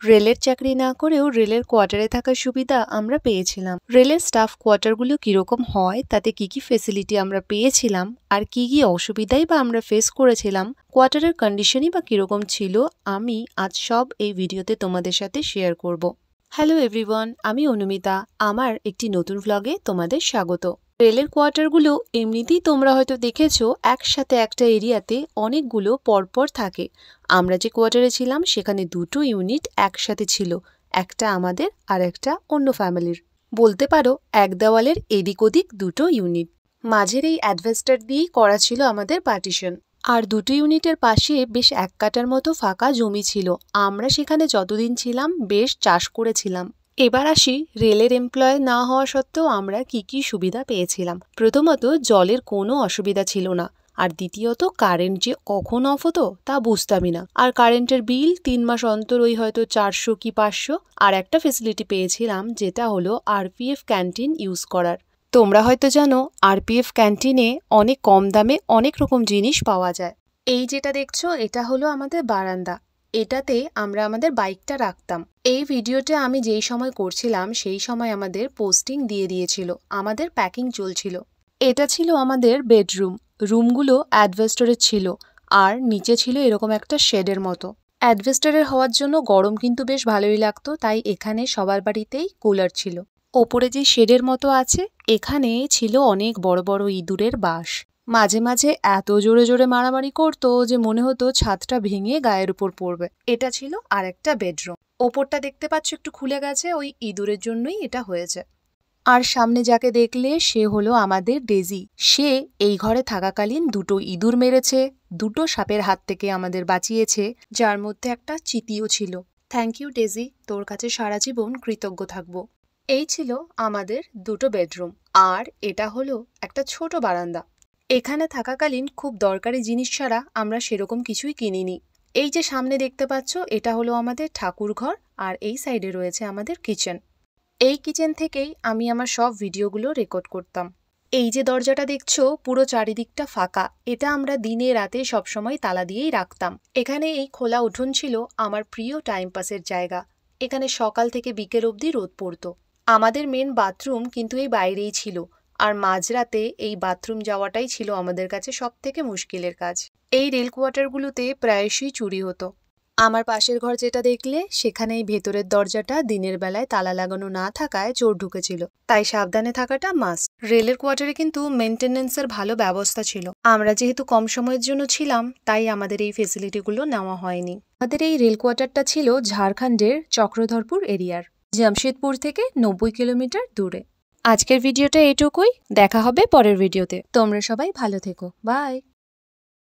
রেলের চাকরি না করেও রেলের কোয়ার্টারে থাকার সুবিধা আমরা পেয়েছিলাম। রেলের স্টাফ কোয়ার্টারগুলো কিরকম হয়, তাতে কি কি ফেসিলিটি আমরা পেয়েছিলাম, আর কি কি অসুবিধাই বা আমরা ফেস করেছিলাম, কোয়ার্টারের কন্ডিশনই বা কিরকম ছিল, আমি আজ সব এই ভিডিওতে তোমাদের সাথে শেয়ার করব। হ্যালো এভরিওয়ান, আমি অনুমিতা। আমার একটি নতুন ভ্লগে তোমাদের স্বাগত। রেলের কোয়ার্টারগুলো এমনিতেই তোমরা হয়তো দেখেছো, একসাথে একটা এরিয়াতে অনেকগুলো পরপর থাকে। আমরা যে কোয়ার্টারে ছিলাম সেখানে দুটো ইউনিট একসাথে ছিল, একটা আমাদের আর একটা অন্য ফ্যামিলির। বলতে পারো এক দেওয়ালের এদিক ওদিক দুটো ইউনিট। মাঝের এই অ্যাডভেস্টার দিয়েই করা ছিল আমাদের পার্টিশন। আর দুটো ইউনিটের পাশে বেশ 1 কাঠার মতো ফাঁকা জমি ছিল। আমরা সেখানে যতদিন ছিলাম বেশ চাষ করেছিলাম। এবার আসি রেলের এমপ্লয় না হওয়া সত্ত্বেও আমরা কি কি সুবিধা পেয়েছিলাম। প্রথমত, জলের কোনো অসুবিধা ছিল না। আর দ্বিতীয়ত, কারেন্ট যে কখন অফ হতো তা বুঝতামই না। আর কারেন্টের বিল 3 মাস অন্তর ওই হয়তো 400 কি 500। আর একটা ফেসিলিটি পেয়েছিলাম, যেটা হলো আরপিএফ ক্যান্টিন ইউজ করার। তোমরা হয়তো জানো, আরপিএফ ক্যান্টিনে অনেক কম দামে অনেক রকম জিনিস পাওয়া যায়। এই যেটা দেখছো, এটা হলো আমাদের বারান্দা। এটাতে আমরা আমাদের বাইকটা রাখতাম। এই ভিডিওটা আমি যেই সময় করছিলাম সেই সময় আমাদের পোস্টিং দিয়ে দিয়েছিল, আমাদের প্যাকিং চলছিল। এটা ছিল আমাদের বেডরুম। রুমগুলো অ্যাডভেস্টারের ছিল, আর নিচে ছিল এরকম একটা শেডের মতো। অ্যাডভেস্টারের হওয়ার জন্য গরম কিন্তু বেশ ভালোই লাগতো, তাই এখানে সবার বাড়িতেই কুলার ছিল। ওপরে যে শেডের মতো আছে, এখানে ছিল অনেক বড় বড় ইঁদুরের বাস। মাঝে মাঝে এত জোরে জোরে মারামারি করতো যে মনে হতো ছাদটা ভেঙে গায়ের উপর পড়বে। এটা ছিল আরেকটা বেডরুম। ওপরটা দেখতে পাচ্ছ একটু খুলে গেছে, ওই ইঁদুরের জন্যই এটা হয়েছে। আর সামনে যাকে দেখলে সে হলো আমাদের ডেজি। সে এই ঘরে থাকাকালীন দুটো ইঁদুর মেরেছে, দুটো সাপের হাত থেকে আমাদের বাঁচিয়েছে, যার মধ্যে একটা চিতিও ছিল। থ্যাংক ইউ ডেজি, তোর কাছে সারা জীবন কৃতজ্ঞ থাকবো। এই ছিল আমাদের দুটো বেডরুম। আর এটা হলো একটা ছোট বারান্দা। এখানে থাকাকালীন খুব দরকারি জিনিস ছাড়া আমরা সেরকম কিছুই কিনিনি। এই যে সামনে দেখতে পাচ্ছ, এটা হলো আমাদের ঠাকুর ঘর, আর এই সাইডে রয়েছে আমাদের কিচেন। এই কিচেন থেকেই আমি আমার সব ভিডিওগুলো রেকর্ড করতাম। এই যে দরজাটা দেখছো, পুরো চারিদিকটা ফাঁকা। এটা আমরা দিনে রাতে সবসময় তালা দিয়েই রাখতাম। এখানে এই খোলা উঠোন ছিল আমার প্রিয় টাইম পাসের জায়গা। এখানে সকাল থেকে বিকেল অবধি রোদ পড়তো। আমাদের মেন বাথরুম কিন্তু এই বাইরেই ছিল, আর মাঝরাতে এই বাথরুম যাওয়াটাই ছিল আমাদের কাছে সব থেকে মুশকিলের কাজ। এই রেল কোয়ার্টারগুলোতে প্রায়শই চুরি হতো। আমার পাশের ঘর যেটা দেখলে, সেখানে এই ভেতরের দরজাটা দিনের বেলায় তালা লাগানো না থাকায় চোর ঢুকেছিল, তাই সাবধানে থাকাটা মাস্ট। রেলের কোয়ার্টারে কিন্তু মেনটেনেন্সের ভালো ব্যবস্থা ছিল। আমরা যেহেতু কম সময়ের জন্য ছিলাম, তাই আমাদের এই ফেসিলিটিগুলো নেওয়া হয়নি। আমাদের এই রেল কোয়ার্টারটা ছিল ঝাড়খণ্ডের চক্রধরপুর এরিয়ার, জামশেদপুর থেকে 90 কিলোমিটার দূরে। আজকের ভিডিওটা এটুকুই। দেখা হবে পরের ভিডিওতে। তোমরা সবাই ভালো থেকো। বাই।